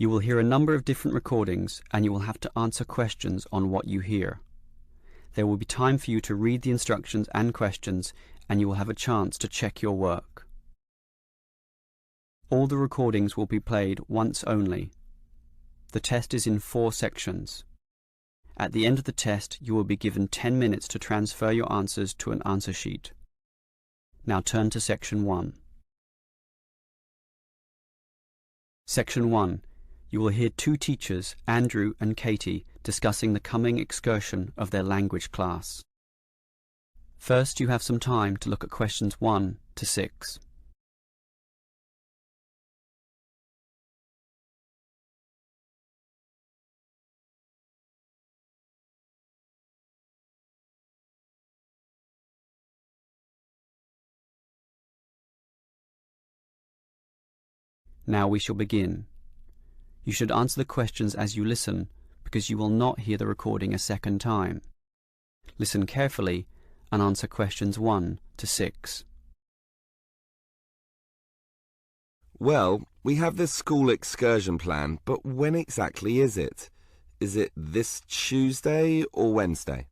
You will hear a number of different recordings and you will have to answer questions on what you hear. There will be time for you to read the instructions and questions and you will have a chance to check your work. All the recordings will be played once only. The test is in 4 sections. At the end of the test, you will be given 10 minutes to transfer your answers to an answer sheet. Now turn to Section 1. Section 1. You will hear 2 teachers, Andrew and Katie, discussing the coming excursion of their language class. First, you have some time to look at questions 1 to 6. Now we shall begin. You should answer the questions as you listen, because you will not hear the recording a second time. Listen carefully and answer questions 1 to 6. Well, we have this school excursion plan, but when exactly is it? Is it this Tuesday or Wednesday?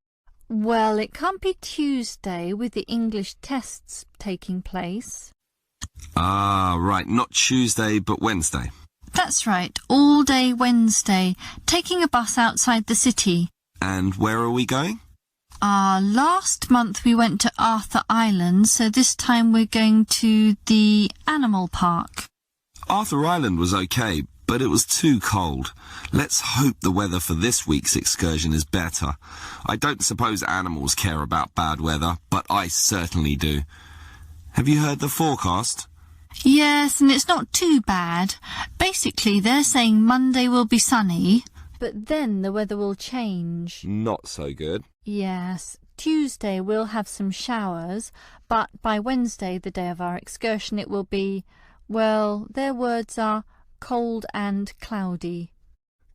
Well, it can't be Tuesday with the English tests taking place. Ah, right, not Tuesday but Wednesday. That's right, all day Wednesday, taking a bus outside the city. And where are we going? Last month we went to Arthur Island, so this time we're going to the animal park. Arthur Island was okay, but it was too cold. Let's hope the weather for this week's excursion is better. I don't suppose animals care about bad weather, but I certainly do. Have you heard the forecast? Yes, and it's not too bad. Basically, they're saying Monday will be sunny, but then the weather will change. Not so good. Yes, Tuesday we'll have some showers, but by Wednesday, the day of our excursion, it will be, well, their words are cold and cloudy.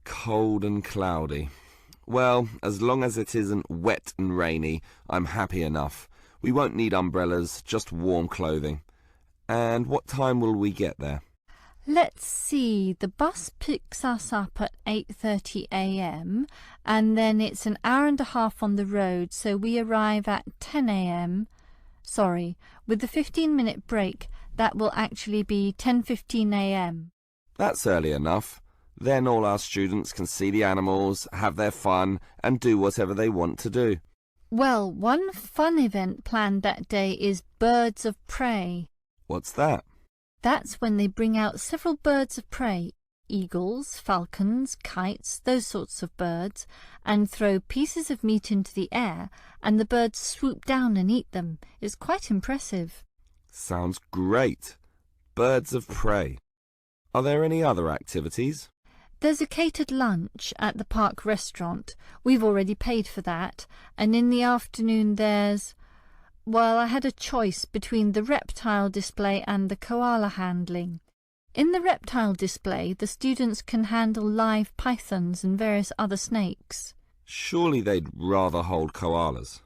Cold and cloudy. Well, as long as it isn't wet and rainy, I'm happy enough. We won't need umbrellas, just warm clothing. And what time will we get there? Let's see, the bus picks us up at 8:30 a.m. and then it's an hour and a half on the road, so we arrive at 10 a.m. Sorry, with the 15-minute break, that will actually be 10:15 a.m. That's early enough. Then all our students can see the animals, have their fun, and do whatever they want to do. Well, one fun event planned that day is Birds of Prey. What's that? That's when they bring out several birds of prey, eagles, falcons, kites, those sorts of birds, and throw pieces of meat into the air, and the birds swoop down and eat them. It's quite impressive. Sounds great. Birds of prey. Are there any other activities? There's a catered lunch at the park restaurant. We've already paid for that. And in the afternoon there's... Well, I had a choice between the reptile display and the koala handling. In the reptile display, the students can handle live pythons and various other snakes. Surely they'd rather hold koalas.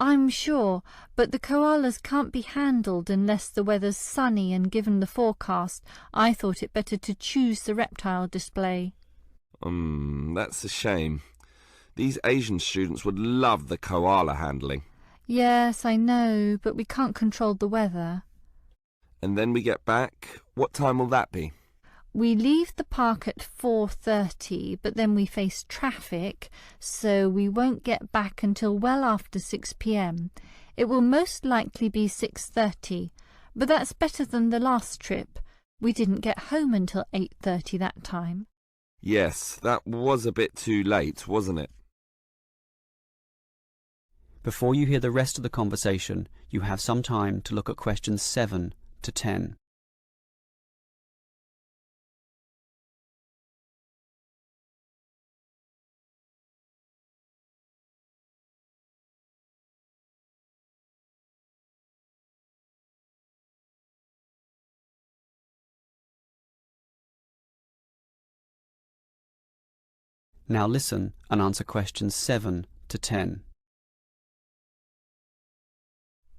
I'm sure, but the koalas can't be handled unless the weather's sunny, and given the forecast, I thought it better to choose the reptile display. That's a shame. These Asian students would love the koala handling. Yes, I know, but we can't control the weather. And then we get back. What time will that be? We leave the park at 4:30, but then we face traffic, so we won't get back until well after 6 p.m. It will most likely be 6:30, but that's better than the last trip. We didn't get home until 8:30 that time. Yes, that was a bit too late, wasn't it? Before you hear the rest of the conversation, you have some time to look at questions 7 to 10. Now listen and answer questions 7 to 10.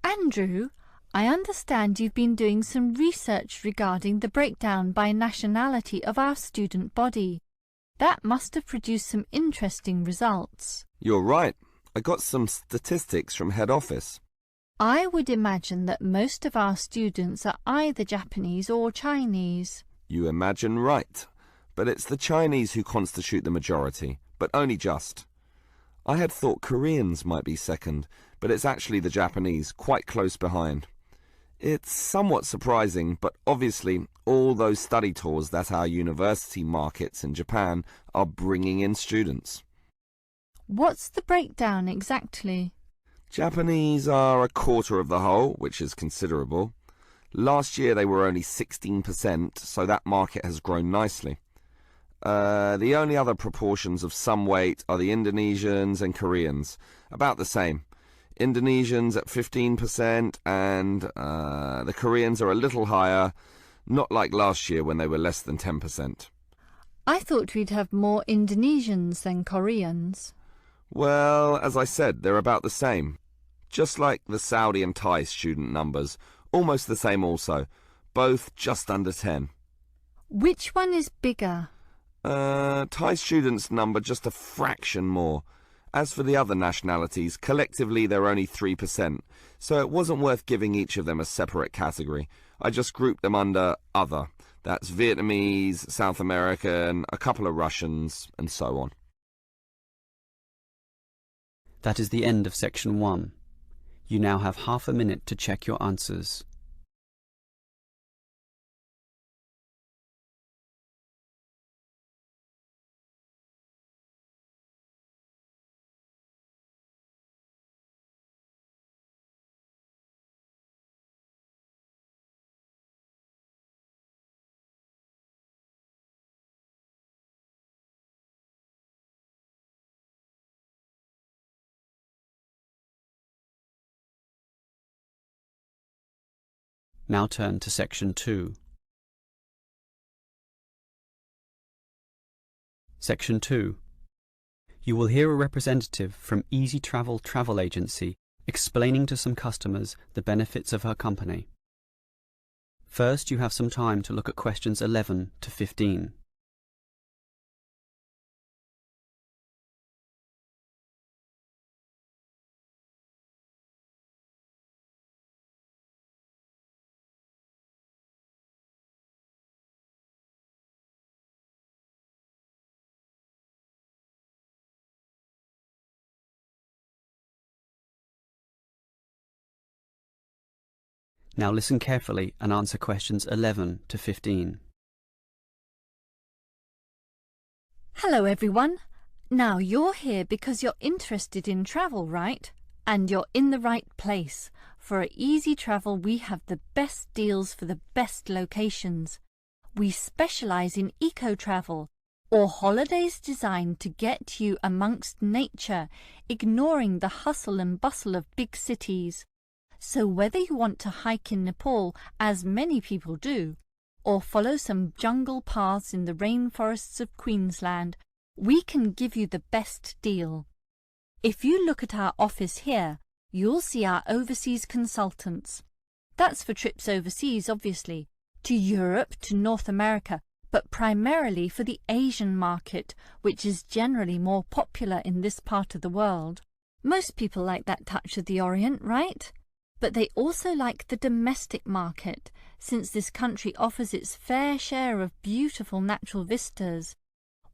Andrew, I understand you've been doing some research regarding the breakdown by nationality of our student body. That must have produced some interesting results. You're right. I got some statistics from head office. I would imagine that most of our students are either Japanese or Chinese. You imagine right. But it's the Chinese who constitute the majority, but only just. I had thought Koreans might be second, but it's actually the Japanese, quite close behind. It's somewhat surprising, but obviously all those study tours that our university markets in Japan are bringing in students. What's the breakdown exactly? Japanese are a quarter of the whole, which is considerable. Last year they were only 16%, so that market has grown nicely. The only other proportions of some weight are the Indonesians and Koreans, about the same. Indonesians at 15% and the Koreans are a little higher, not like last year when they were less than 10%. I thought we'd have more Indonesians than Koreans. Well, as I said, they're about the same. Just like the Saudi and Thai student numbers, almost the same also, both just under 10. Which one is bigger? Thai students number just a fraction more. As for the other nationalities, collectively they're only 3%, so it wasn't worth giving each of them a separate category. I just grouped them under other. That's Vietnamese, South American, a couple of Russians, and so on. That is the end of section 1. You now have half a minute to check your answers. Now turn to section 2. Section 2. You will hear a representative from Easy Travel Travel Agency explaining to some customers the benefits of her company. First, you have some time to look at questions 11 to 15. Now listen carefully and answer questions 11 to 15. Hello everyone. Now you're here because you're interested in travel, right? And you're in the right place. For Easy Travel we have the best deals for the best locations. We specialize in eco-travel, or holidays designed to get you amongst nature, ignoring the hustle and bustle of big cities. So whether you want to hike in Nepal, as many people do, or follow some jungle paths in the rainforests of Queensland, we can give you the best deal. If you look at our office here, you'll see our overseas consultants. That's for trips overseas, obviously, to Europe, to North America, but primarily for the Asian market, which is generally more popular in this part of the world. Most people like that touch of the Orient, right? But they also like the domestic market, since this country offers its fair share of beautiful natural vistas.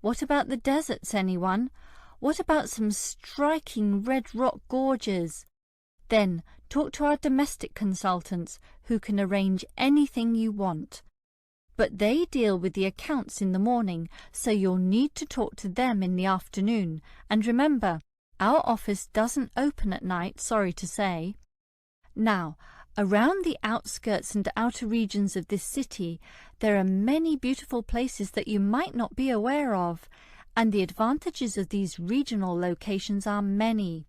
What about the deserts, anyone? What about some striking red rock gorges? Then talk to our domestic consultants, who can arrange anything you want. But they deal with the accounts in the morning, so you'll need to talk to them in the afternoon. And remember, our office doesn't open at night, sorry to say. Now, around the outskirts and outer regions of this city, there are many beautiful places that you might not be aware of, and the advantages of these regional locations are many.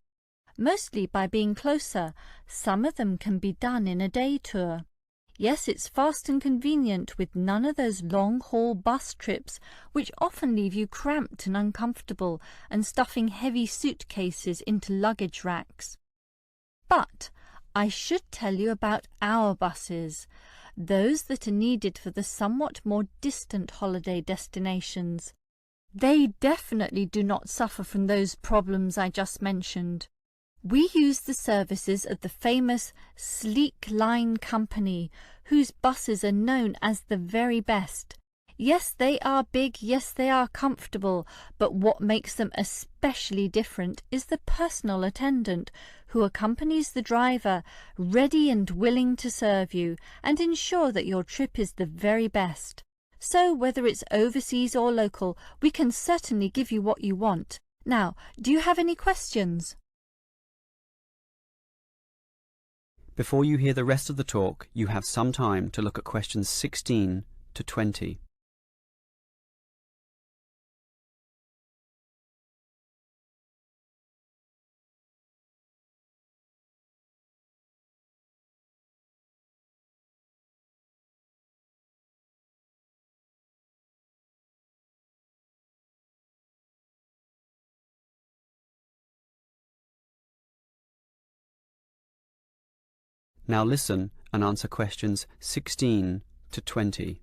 Mostly by being closer, some of them can be done in a day tour. Yes, it's fast and convenient with none of those long-haul bus trips which often leave you cramped and uncomfortable and stuffing heavy suitcases into luggage racks. But I should tell you about our buses, those that are needed for the somewhat more distant holiday destinations. They definitely do not suffer from those problems I just mentioned. We use the services of the famous Sleek Line Company, whose buses are known as the very best. Yes, they are big, yes, they are comfortable, but what makes them especially different is the personal attendant who accompanies the driver, ready and willing to serve you and ensure that your trip is the very best. So whether it's overseas or local, we can certainly give you what you want. Now, do you have any questions? Before you hear the rest of the talk, you have some time to look at questions 16 to 20. Now listen and answer questions 16 to 20.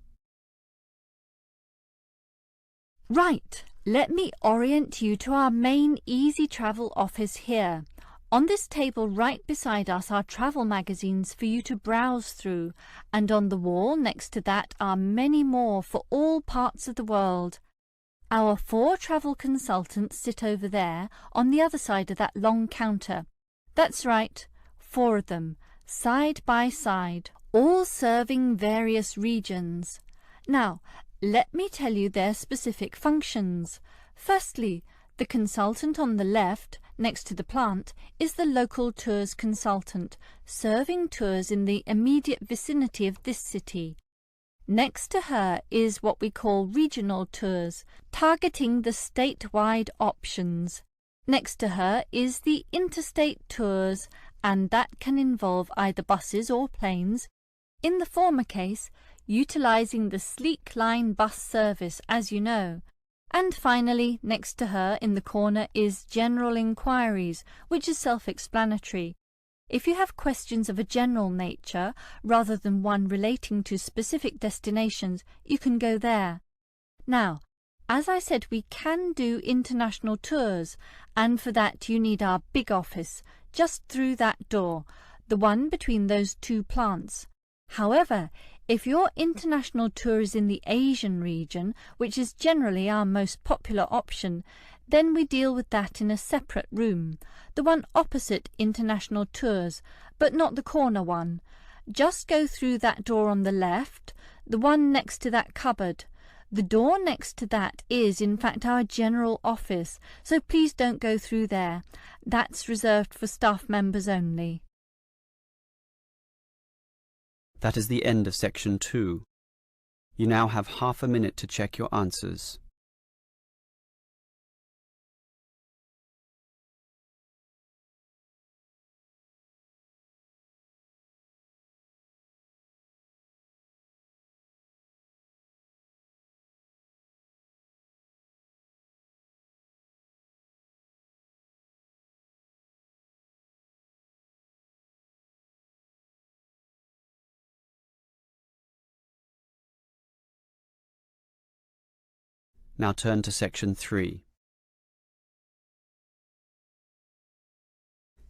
Right, let me orient you to our main Easy Travel office here. On this table right beside us are travel magazines for you to browse through, and on the wall next to that are many more for all parts of the world. Our 4 travel consultants sit over there on the other side of that long counter. That's right, 4 of them, side by side, all serving various regions. Now, let me tell you their specific functions. Firstly, the consultant on the left, next to the plant, is the local tours consultant, serving tours in the immediate vicinity of this city. Next to her is what we call regional tours, targeting the statewide options. Next to her is the interstate tours, and that can involve either buses or planes. In the former case, utilising the Sleek Line bus service, as you know. And finally, next to her in the corner is General Inquiries, which is self-explanatory. If you have questions of a general nature, rather than one relating to specific destinations, you can go there. Now, as I said, we can do international tours, and for that you need our big office, just through that door, the one between those 2 plants. However, if your international tour is in the Asian region, which is generally our most popular option, then we deal with that in a separate room, the one opposite international tours, but not the corner one. Just go through that door on the left, the one next to that cupboard. The door next to that is, in fact, our general office, so please don't go through there. That's reserved for staff members only. That is the end of section 2. You now have half a minute to check your answers. Now turn to section 3.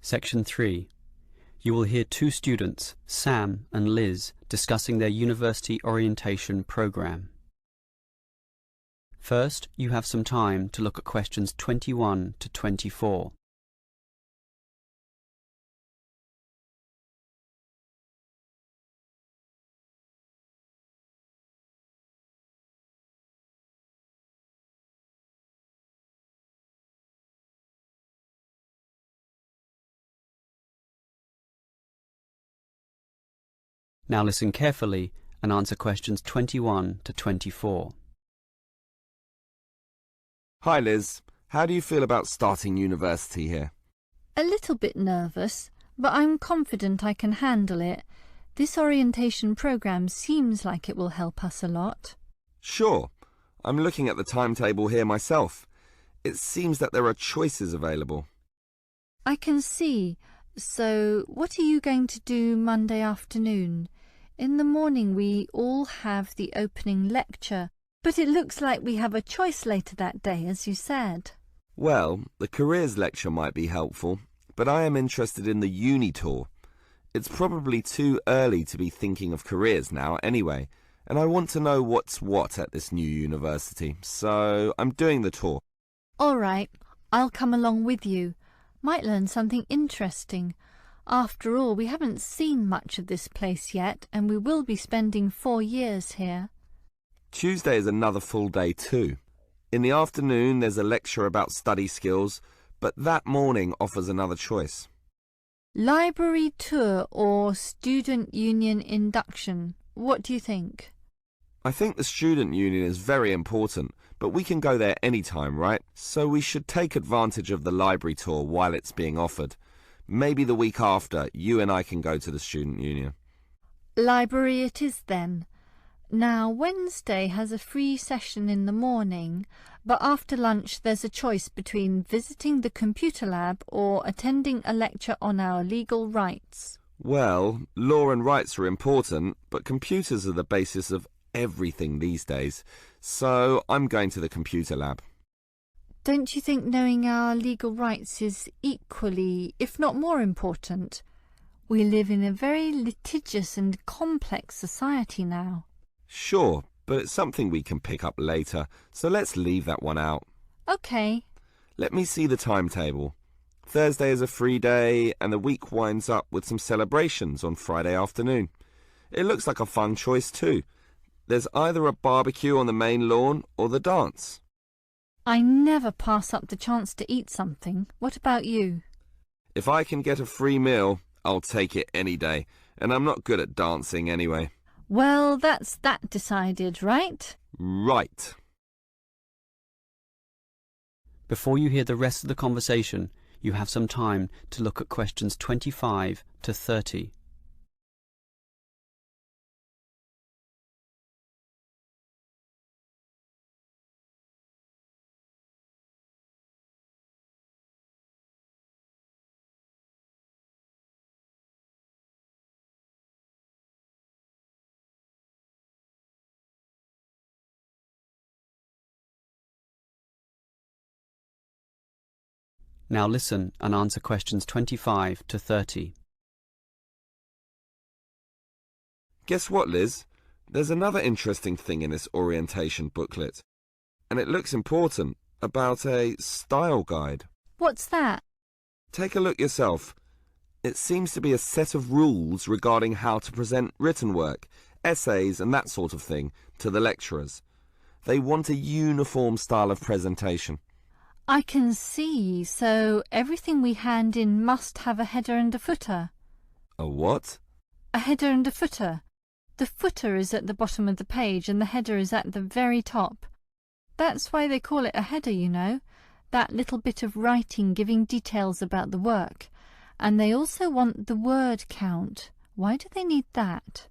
Section 3. You will hear 2 students, Sam and Liz, discussing their university orientation program. First, you have some time to look at questions 21 to 24. Now listen carefully and answer questions 21 to 24. Hi Liz, how do you feel about starting university here? A little bit nervous, but I'm confident I can handle it. This orientation programme seems like it will help us a lot. Sure. I'm looking at the timetable here myself. It seems that there are choices available. I can see. So, what are you going to do Monday afternoon? In the morning we all have the opening lecture, but it looks like we have a choice later that day, as you said. Well, the careers lecture might be helpful, but I am interested in the uni tour. It's probably too early to be thinking of careers now anyway, and I want to know what's what at this new university, so I'm doing the tour. All right, I'll come along with you. Might learn something interesting. After all, we haven't seen much of this place yet, and we will be spending 4 years here. Tuesday is another full day too. In the afternoon there's a lecture about study skills, but that morning offers another choice. Library tour or student union induction? What do you think? I think the student union is very important, but we can go there any time, right? So we should take advantage of the library tour while it's being offered. Maybe the week after, you and I can go to the student union. Library it is then. Now, Wednesday has a free session in the morning, but after lunch there's a choice between visiting the computer lab or attending a lecture on our legal rights. Well, law and rights are important, but computers are the basis of everything these days, so I'm going to the computer lab. Don't you think knowing our legal rights is equally, if not more important? We live in a very litigious and complex society now. Sure, but it's something we can pick up later, so let's leave that one out. OK. Let me see the timetable. Thursday is a free day, and the week winds up with some celebrations on Friday afternoon. It looks like a fun choice too. There's either a barbecue on the main lawn or the dance. I never pass up the chance to eat something. What about you? If I can get a free meal, I'll take it any day, and I'm not good at dancing anyway. Well, that's that decided, right? Right. Before you hear the rest of the conversation, you have some time to look at questions 25 to 30. Now listen and answer questions 25 to 30. Guess what, Liz? There's another interesting thing in this orientation booklet, and it looks important, about a style guide. What's that? Take a look yourself. It seems to be a set of rules regarding how to present written work, essays and that sort of thing to the lecturers. They want a uniform style of presentation. I can see, so everything we hand in must have a header and a footer. A what? A header and a footer. The footer is at the bottom of the page and the header is at the very top. That's why they call it a header, you know, that little bit of writing giving details about the work. And they also want the word count. Why do they need that?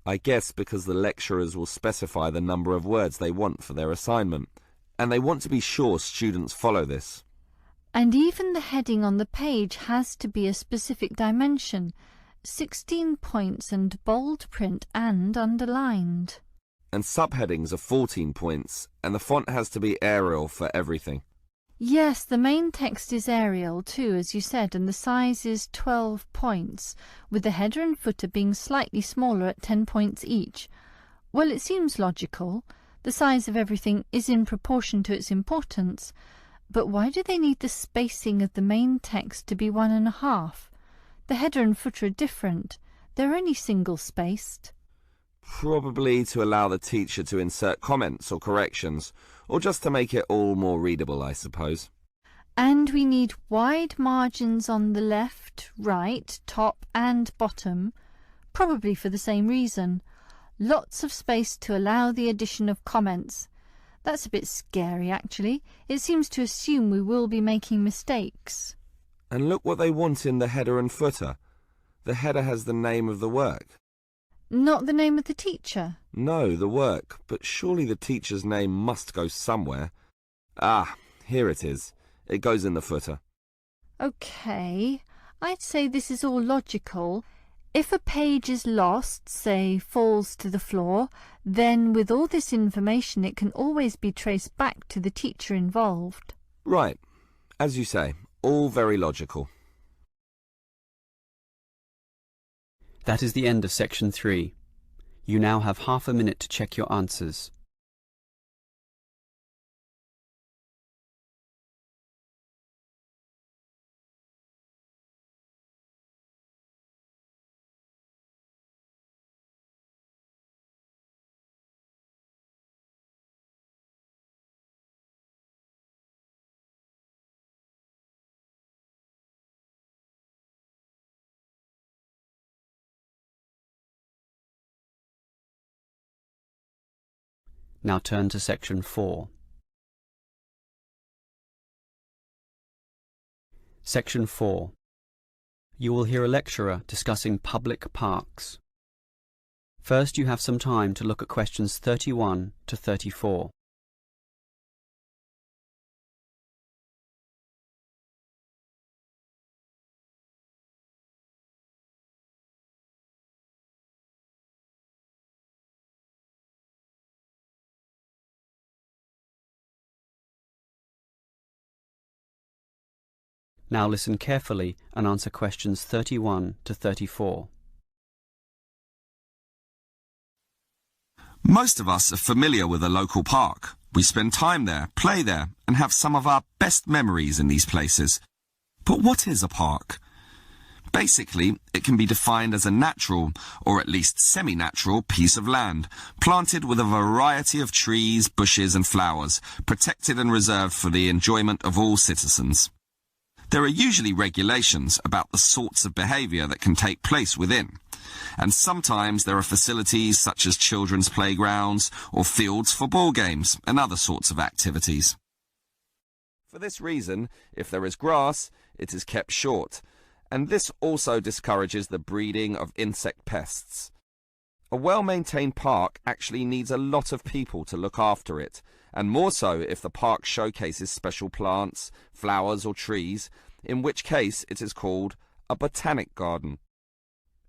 I guess because the lecturers will specify the number of words they want for their assignment, and they want to be sure students follow this. And even the heading on the page has to be a specific dimension, 16 points and bold print and underlined. And subheadings are 14 points, and the font has to be Arial for everything. Yes, the main text is Arial too, as you said, and the size is 12 points, with the header and footer being slightly smaller at 10 points each. Well, it seems logical. The size of everything is in proportion to its importance, but why do they need the spacing of the main text to be 1.5? The header and footer are different. They're only single-spaced. Probably to allow the teacher to insert comments or corrections, or just to make it all more readable, I suppose. And we need wide margins on the left, right, top and bottom, probably for the same reason. Lots of space to allow the addition of comments. That's a bit scary, actually. It seems to assume we will be making mistakes. And look what they want in the header and footer. The header has the name of the work. Not the name of the teacher? No, the work, but surely the teacher's name must go somewhere. Ah, here it is. It goes in the footer. OK. I'd say this is all logical. If a page is lost, say falls to the floor, then with all this information it can always be traced back to the teacher involved. Right. As you say, all very logical. That is the end of section 3. You now have half a minute to check your answers. Now turn to section 4. Section 4. You will hear a lecturer discussing public parks. First, you have some time to look at questions 31 to 34. Now listen carefully and answer questions 31 to 34. Most of us are familiar with a local park. We spend time there, play there, and have some of our best memories in these places. But what is a park? Basically, it can be defined as a natural, or at least semi-natural, piece of land, planted with a variety of trees, bushes and flowers, protected and reserved for the enjoyment of all citizens. There are usually regulations about the sorts of behaviour that can take place within, and sometimes there are facilities such as children's playgrounds or fields for ball games and other sorts of activities. For this reason, if there is grass, it is kept short, and this also discourages the breeding of insect pests. A well-maintained park actually needs a lot of people to look after it, and more so if the park showcases special plants, flowers or trees, in which case it is called a botanic garden.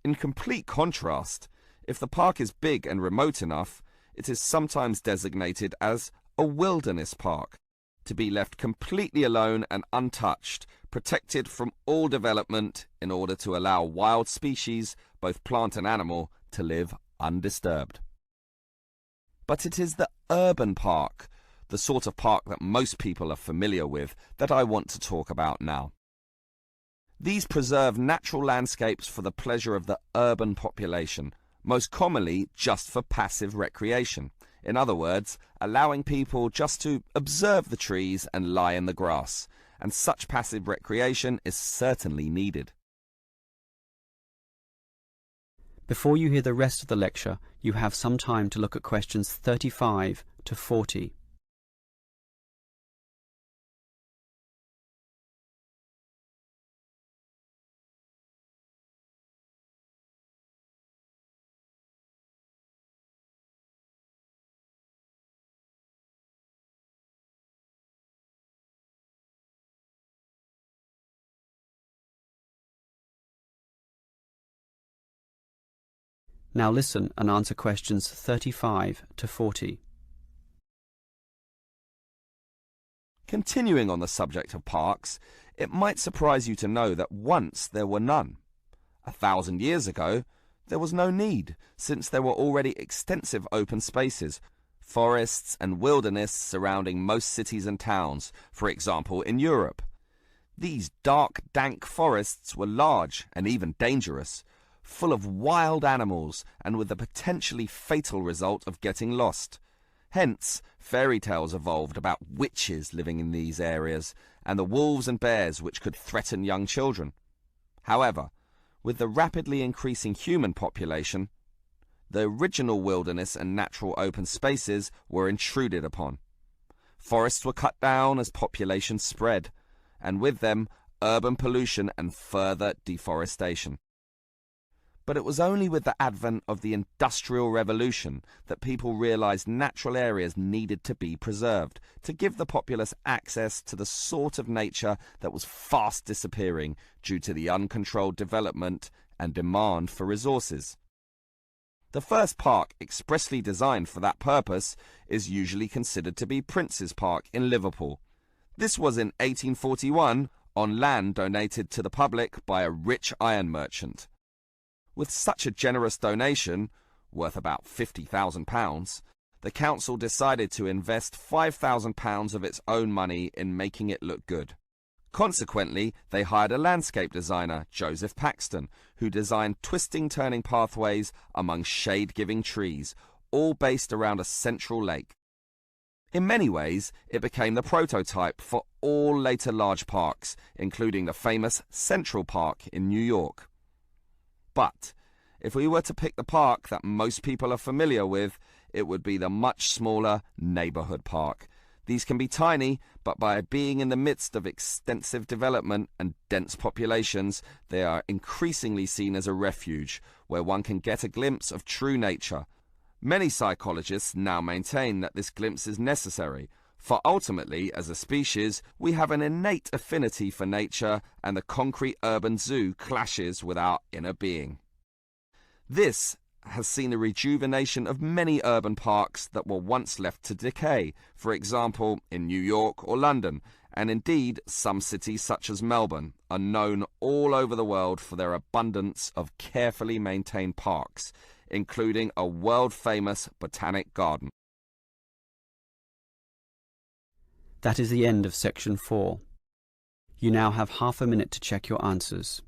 In complete contrast, if the park is big and remote enough, it is sometimes designated as a wilderness park, to be left completely alone and untouched, protected from all development in order to allow wild species, both plant and animal, to live undisturbed. But it is the urban park, the sort of park that most people are familiar with, that I want to talk about now. These preserve natural landscapes for the pleasure of the urban population, most commonly just for passive recreation. In other words, allowing people just to observe the trees and lie in the grass, and such passive recreation is certainly needed. Before you hear the rest of the lecture, you have some time to look at questions 35 to 40. Now listen and answer questions 35 to 40. Continuing on the subject of parks, it might surprise you to know that once there were none. 1,000 years ago, there was no need, since there were already extensive open spaces, forests and wilderness surrounding most cities and towns, for example in Europe. These dark, dank forests were large and even dangerous, full of wild animals and with the potentially fatal result of getting lost. Hence, fairy tales evolved about witches living in these areas and the wolves and bears which could threaten young children. However, with the rapidly increasing human population, the original wilderness and natural open spaces were intruded upon. Forests were cut down as population spread, and with them urban pollution and further deforestation. But it was only with the advent of the Industrial Revolution that people realised natural areas needed to be preserved to give the populace access to the sort of nature that was fast disappearing due to the uncontrolled development and demand for resources. The first park expressly designed for that purpose is usually considered to be Prince's Park in Liverpool. This was in 1841 on land donated to the public by a rich iron merchant. With such a generous donation, worth about £50,000, the council decided to invest £5,000 of its own money in making it look good. Consequently, they hired a landscape designer, Joseph Paxton, who designed twisting turning pathways among shade-giving trees, all based around a central lake. In many ways, it became the prototype for all later large parks, including the famous Central Park in New York. But if we were to pick the park that most people are familiar with, it would be the much smaller neighborhood park. These can be tiny, but by being in the midst of extensive development and dense populations, they are increasingly seen as a refuge where one can get a glimpse of true nature. Many psychologists now maintain that this glimpse is necessary, for ultimately, as a species, we have an innate affinity for nature, and the concrete urban zoo clashes with our inner being. This has seen the rejuvenation of many urban parks that were once left to decay, for example in New York or London, and indeed some cities such as Melbourne are known all over the world for their abundance of carefully maintained parks, including a world-famous botanic garden. That is the end of section 4. You now have half a minute to check your answers.